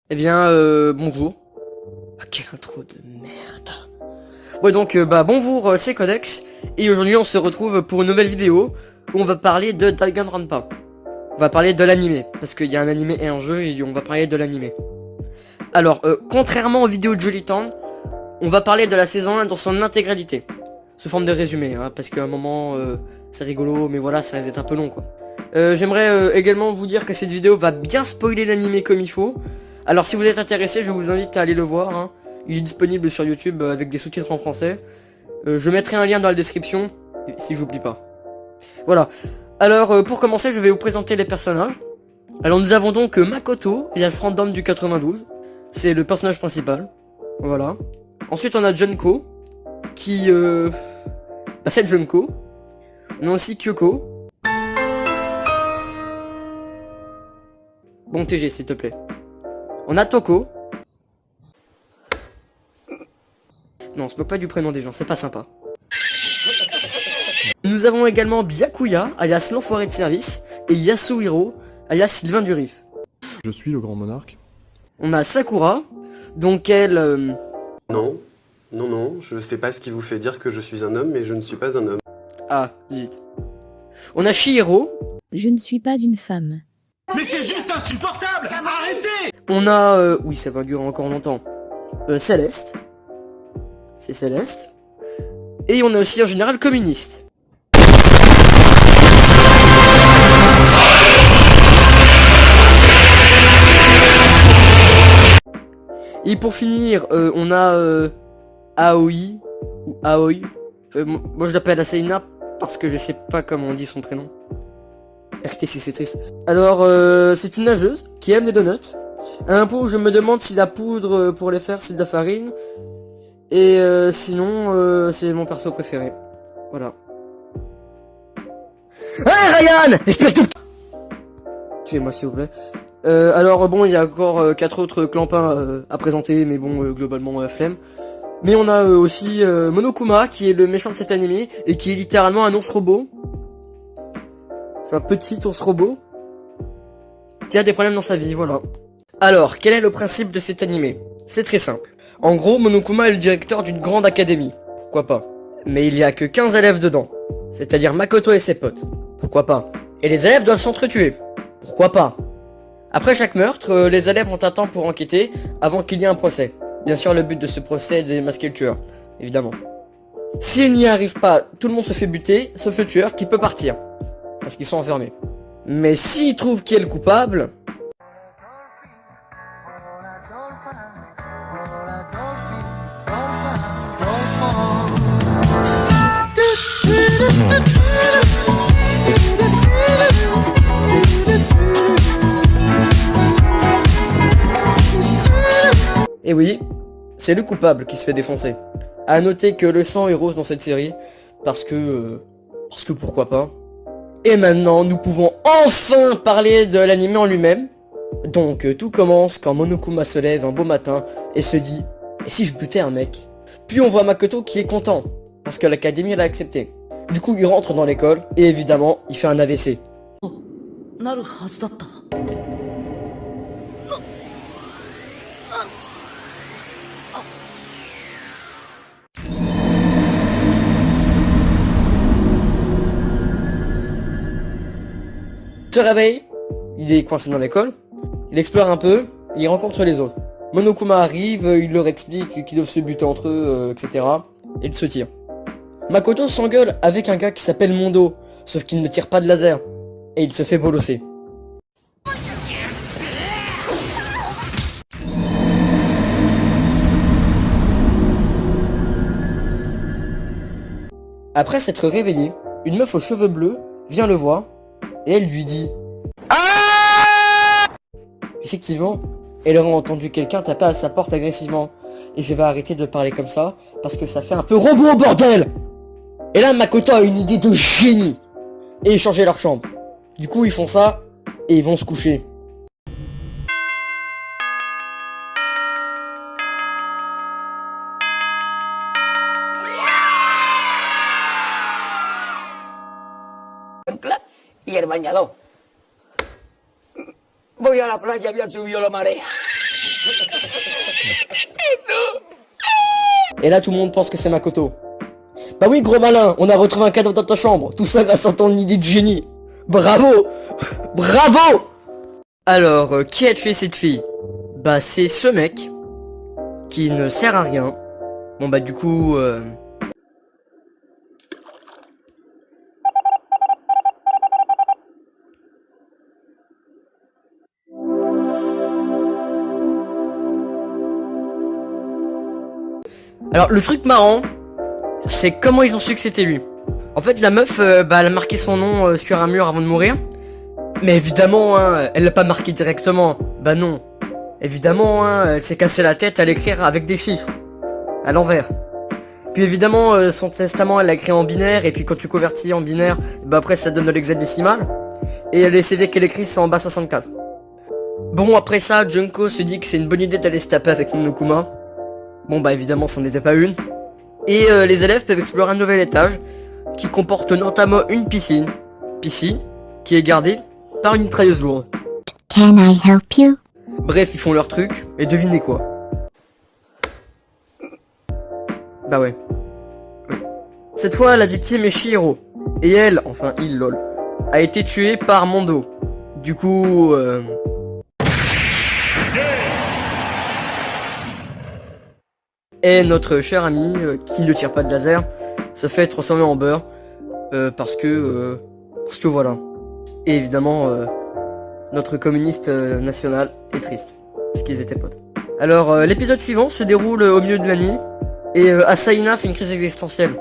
Bonjour. Ah, quelle intro de merde. Ouais, donc, bonjour, c'est Codex. Et aujourd'hui, on se retrouve pour une nouvelle vidéo où on va parler de Danganronpa. On va parler de l'animé, parce qu'il y a un animé et un jeu, et on va parler de l'animé. Alors, contrairement aux vidéos de Jolly Town, on va parler de la saison 1 dans son intégralité. Sous forme de résumé, hein, parce qu'à un moment, c'est rigolo, mais voilà, ça risque d'être un peu long, quoi. J'aimerais également vous dire que cette vidéo va bien spoiler l'animé comme il faut. Alors si vous êtes intéressé, je vous invite à aller le voir, hein. Il est disponible sur YouTube avec des sous-titres en français. Je mettrai un lien dans la description, si j'oublie pas. Voilà. Alors pour commencer, je vais vous présenter les personnages. Alors nous avons donc Makoto, alias Random du 92. C'est le personnage principal. Voilà. Ensuite on a Junko, qui... c'est Junko. On a aussi Kyoko. Bon TG s'il te plaît. On a Toko. Non, on se moque pas du prénom des gens, c'est pas sympa. Nous avons également Byakuya, alias l'enfoiré de service, et Yasuhiro, alias Sylvain Durif. Je suis le grand monarque. On a Sakura, donc elle... Non, je sais pas ce qui vous fait dire que je suis un homme, mais je ne suis pas un homme. Ah, zut. On a Chihiro. Je ne suis pas une femme. Mais c'est juste insupportable! Arrêtez! On a... oui, ça va durer encore longtemps. Céleste. C'est Céleste. Et on a aussi un général communiste. Et pour finir, on a Aoi, ou Aoi. Moi je l'appelle Aseina parce que je sais pas comment on dit son prénom. RTC c'est triste. Alors c'est une nageuse qui aime les donuts. À un point où je me demande si la poudre pour les faire c'est de la farine. Et sinon c'est mon perso préféré. Voilà. Ah Ryan, espèce de... Tuez-moi s'il vous plaît. Alors bon, il y a encore 4 autres clampins à présenter, mais bon, globalement flemme. Mais on a aussi Monokuma, qui est le méchant de cet animé, et qui est littéralement un ours robot. C'est un petit ours robot, qui a des problèmes dans sa vie, voilà. Alors, quel est le principe de cet animé? C'est très simple. En gros, Monokuma est le directeur d'une grande académie. Pourquoi pas? Mais il y a que 15 élèves dedans. C'est-à-dire Makoto et ses potes. Pourquoi pas? Et les élèves doivent s'entretuer. Pourquoi pas? Après chaque meurtre, les élèves ont un temps pour enquêter avant qu'il y ait un procès. Bien sûr, le but de ce procès est de démasquer le tueur, évidemment. S'il n'y arrive pas, tout le monde se fait buter, sauf le tueur qui peut partir. Parce qu'ils sont enfermés. Mais s'il trouve qui est le coupable... Et oui, c'est le coupable qui se fait défoncer. À noter que le sang est rose dans cette série, parce que pourquoi pas. Et maintenant, nous pouvons enfin parler de l'anime en lui-même. Donc, tout commence quand Monokuma se lève un beau matin et se dit « Et si je butais un mec ?» Puis on voit Makoto qui est content, parce que l'académie l'a accepté. Du coup, il rentre dans l'école, et évidemment, il fait un AVC. Il se réveille, il est coincé dans l'école, il explore un peu, et il rencontre les autres. Monokuma arrive, il leur explique qu'ils doivent se buter entre eux, etc. Et ils se tirent. Makoto s'engueule avec un gars qui s'appelle Mondo, sauf qu'il ne tire pas de laser, et il se fait bolosser. Après s'être réveillé, une meuf aux cheveux bleus vient le voir, et elle lui dit Effectivement, elle aurait entendu quelqu'un taper à sa porte agressivement. Et je vais arrêter de parler comme ça, parce que ça fait un peu robot bordel. Et là, Makoto a une idée de génie. Et échanger leur chambre. Du coup, ils font ça, et ils vont se coucher. Y el bañador. Voy a la playa, había subido la marea. Et là tout le monde pense que c'est Makoto. Bah oui gros malin, on a retrouvé un cadavre dans ta chambre. Tout ça grâce à ton idée de génie. Bravo. Bravo. Alors, qui a tué cette fille? Bah c'est ce mec. Qui ne sert à rien. Bon bah du coup... Alors le truc marrant, c'est comment ils ont su que c'était lui. En fait la meuf, bah elle a marqué son nom sur un mur avant de mourir. Mais évidemment, hein, elle l'a pas marqué directement. Bah non. Évidemment, hein, elle s'est cassé la tête à l'écrire avec des chiffres. À l'envers. Puis évidemment, son testament, elle l'a écrit en binaire. Et puis quand tu convertis en binaire, bah après ça donne de l'hexadécimal. Et les CD qu'elle écrit, c'est en bas 64. Bon, après ça, Junko se dit que c'est une bonne idée d'aller se taper avec Monokuma. Bon bah évidemment, c'en était pas une. Et les élèves peuvent explorer un nouvel étage qui comporte notamment une piscine. Piscine qui est gardée par une mitrailleuse lourde. Can I help you? Bref, ils font leur truc, et devinez quoi? Bah ouais. Cette fois, la victime est Shihiro. Et elle, enfin il lol, a été tuée par Mondo. Du coup, Et notre cher ami, qui ne tire pas de laser, se fait transformer en beurre. Parce que voilà. Et évidemment, notre communiste national est triste. Parce qu'ils étaient potes. Alors, l'épisode suivant se déroule au milieu de la nuit. Et Asahina fait une crise existentielle.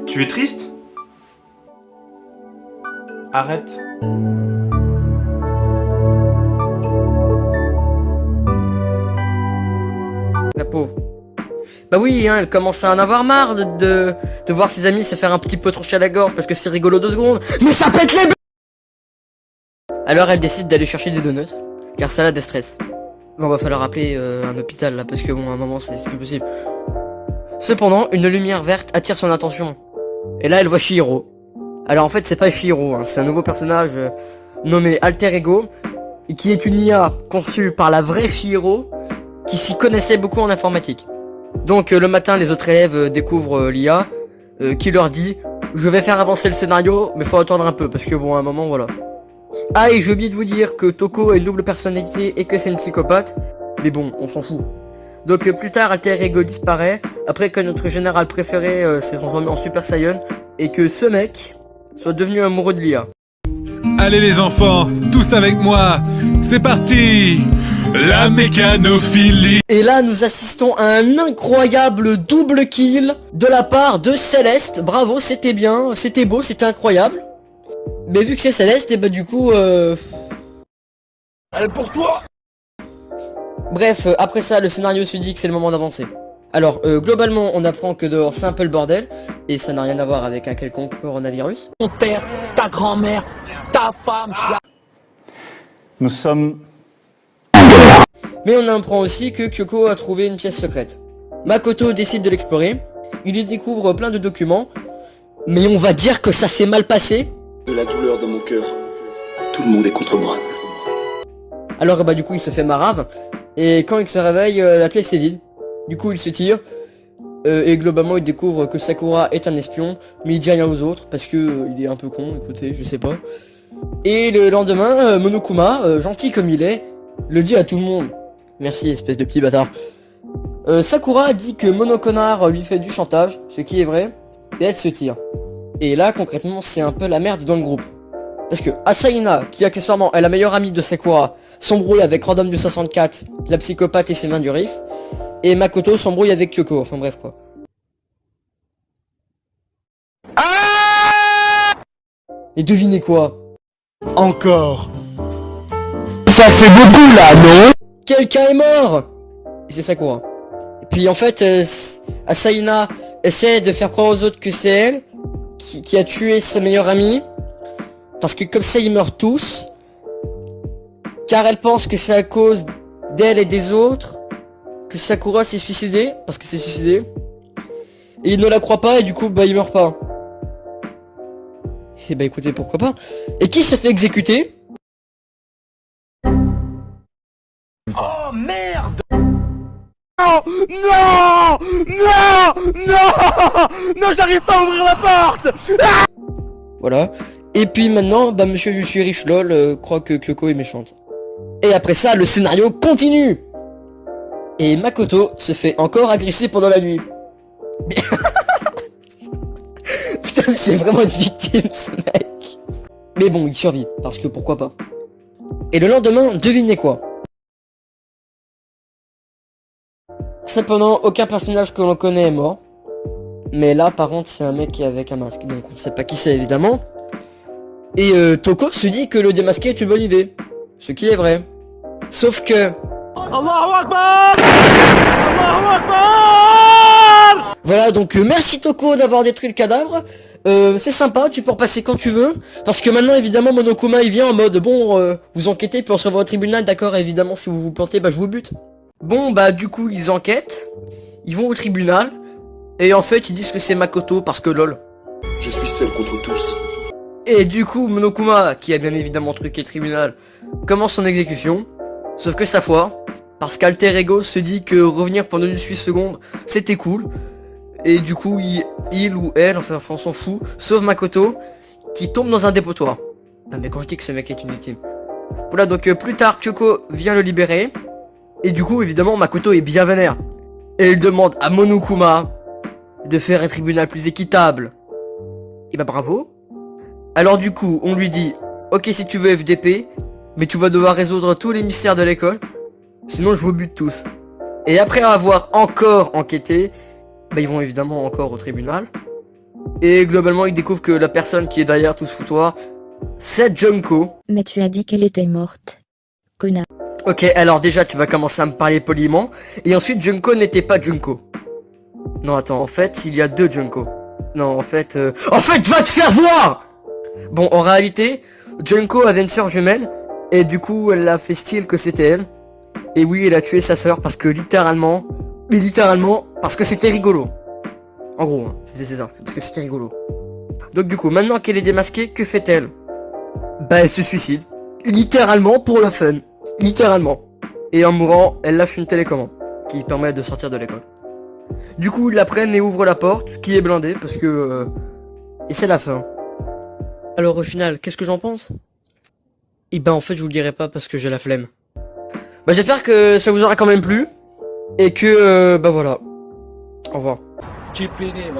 Tu es triste? Arrête. La pauvre. Bah oui, hein, elle commence à en avoir marre de voir ses amis se faire un petit peu trancher à la gorge parce que c'est rigolo 2 secondes. Mais ça pète les b... Alors elle décide d'aller chercher des donuts, car ça la déstresse. Bon, va falloir appeler un hôpital là, parce que bon, à un moment c'est plus possible. Cependant, une lumière verte attire son attention. Et là elle voit Shihiro. Alors en fait c'est pas Shihiro, hein, c'est un nouveau personnage nommé Alter Ego, et qui est une IA conçue par la vraie Shihiro, qui s'y connaissait beaucoup en informatique. Donc le matin, les autres élèves découvrent l'IA, qui leur dit « Je vais faire avancer le scénario, mais faut attendre un peu, parce que bon, à un moment, voilà. » Ah, et j'ai oublié de vous dire que Toko a une double personnalité et que c'est une psychopathe, mais bon, on s'en fout. Donc plus tard, Alter Ego disparaît, après que notre général préféré s'est transformé en Super Saiyan, et que ce mec soit devenu amoureux de l'IA. Allez les enfants, tous avec moi, c'est parti! La mécanophilie! Et là, nous assistons à un incroyable double kill de la part de Céleste. Bravo, c'était bien, c'était beau, c'était incroyable. Mais vu que c'est Céleste, et bah du coup... Elle pour toi! Bref, après ça, le scénario se dit que c'est le moment d'avancer. Alors, globalement, on apprend que dehors, c'est un peu le bordel. Et ça n'a rien à voir avec un quelconque coronavirus. Ton père, ta grand-mère, ta femme, Nous sommes... Mais on apprend aussi que Kyoko a trouvé une pièce secrète. Makoto décide de l'explorer. Il y découvre plein de documents. Mais on va dire que ça s'est mal passé. De la douleur dans mon cœur. Tout le monde est contre moi. Alors bah du coup il se fait marave. Et quand il se réveille, la pièce est vide. Du coup il se tire. Et globalement il découvre que Sakura est un espion. Mais il dit rien aux autres parce que il est un peu con, écoutez, je sais pas. Et le lendemain, Monokuma, gentil comme il est, le dit à tout le monde. Merci espèce de petit bâtard. Sakura dit que Monokona lui fait du chantage, ce qui est vrai, et elle se tire. Et là concrètement c'est un peu la merde dans le groupe. Parce que Asahina, qui accessoirement est la meilleure amie de Sakura, s'embrouille avec Random du 64, la psychopathe et ses mains du riff, et Makoto s'embrouille avec Kyoko, enfin bref quoi. Et devinez quoi? Encore. Ça fait beaucoup là, non? Quelqu'un est mort! Et c'est Sakura. Et puis en fait, Asahina essaie de faire croire aux autres que c'est elle qui a tué sa meilleure amie. Parce que comme ça ils meurent tous. Car elle pense que c'est à cause d'elle et des autres que Sakura s'est suicidé. Parce que c'est suicidé. Et il ne la croit pas et du coup bah il meurt pas. Et bah écoutez pourquoi pas. Et qui s'est fait exécuter? Oh merde! Non! Non! Non! Non, j'arrive pas à ouvrir la porte! Voilà. Et puis maintenant, bah monsieur je suis riche lol croit que Kyoko est méchante. Et après ça, le scénario continue. Et Makoto se fait encore agresser pendant la nuit. Putain, c'est vraiment une victime ce mec. Mais bon, il survit, parce que pourquoi pas. Et le lendemain, devinez quoi? Cependant, aucun personnage que l'on connaît est mort. Mais là, par contre, c'est un mec qui est avec un masque, donc on sait pas qui c'est évidemment. Et Toko se dit que le démasquer est une bonne idée. Ce qui est vrai. Sauf que... Allahu Akbar! Allahu Akbar! Voilà, donc merci Toko d'avoir détruit le cadavre. C'est sympa, tu peux repasser quand tu veux. Parce que maintenant, évidemment, Monokuma, il vient en mode, bon, vous enquêtez, puis on se revoit au tribunal, d'accord, évidemment, si vous vous plantez, bah je vous bute. Bon, bah du coup, ils enquêtent. Ils vont au tribunal. Et en fait, ils disent que c'est Makoto, parce que lol. Je suis seul contre tous. Et du coup, Monokuma, qui a bien évidemment truqué le tribunal, commence son exécution. Sauf que sa foi, parce qu'Alter Ego se dit que revenir pendant 18 secondes, c'était cool. Et du coup, il ou elle, enfin on s'en fout, sauf Makoto, qui tombe dans un dépotoir. Non mais quand je dis que ce mec est une victime. Voilà, donc plus tard, Kyoko vient le libérer. Et du coup, évidemment, Makoto est bien vénère. Et il demande à Monokuma de faire un tribunal plus équitable. Et bah bravo. Alors du coup, on lui dit, ok si tu veux FDP, mais tu vas devoir résoudre tous les mystères de l'école, sinon je vous bute tous. Et après avoir encore enquêté, bah ils vont évidemment encore au tribunal. Et globalement, ils découvrent que la personne qui est derrière tout ce foutoir, c'est Junko. Mais tu as dit qu'elle était morte. Connard. Ok, alors déjà tu vas commencer à me parler poliment, et ensuite Junko n'était pas Junko. Non attends, en fait, il y a deux Junko. Non, en fait, va te faire voir! Bon, en réalité, Junko avait une sœur jumelle, et du coup, elle a fait style que c'était elle. Et oui, elle a tué sa sœur parce que littéralement, parce que c'était rigolo. En gros, hein, c'était ça, parce que c'était rigolo. Donc du coup, maintenant qu'elle est démasquée, que fait-elle? Bah, elle se suicide. Littéralement pour le fun. Littéralement. Et en mourant, elle lâche une télécommande, qui permet de sortir de l'école. Du coup, ils la prennent et ouvrent la porte, qui est blindée, parce que... Et c'est la fin. Alors au final, qu'est-ce que j'en pense? Et ben en fait je vous le dirai pas parce que j'ai la flemme. Bah j'espère que ça vous aura quand même plu. Et que bah voilà. Au revoir. Tu es pénible.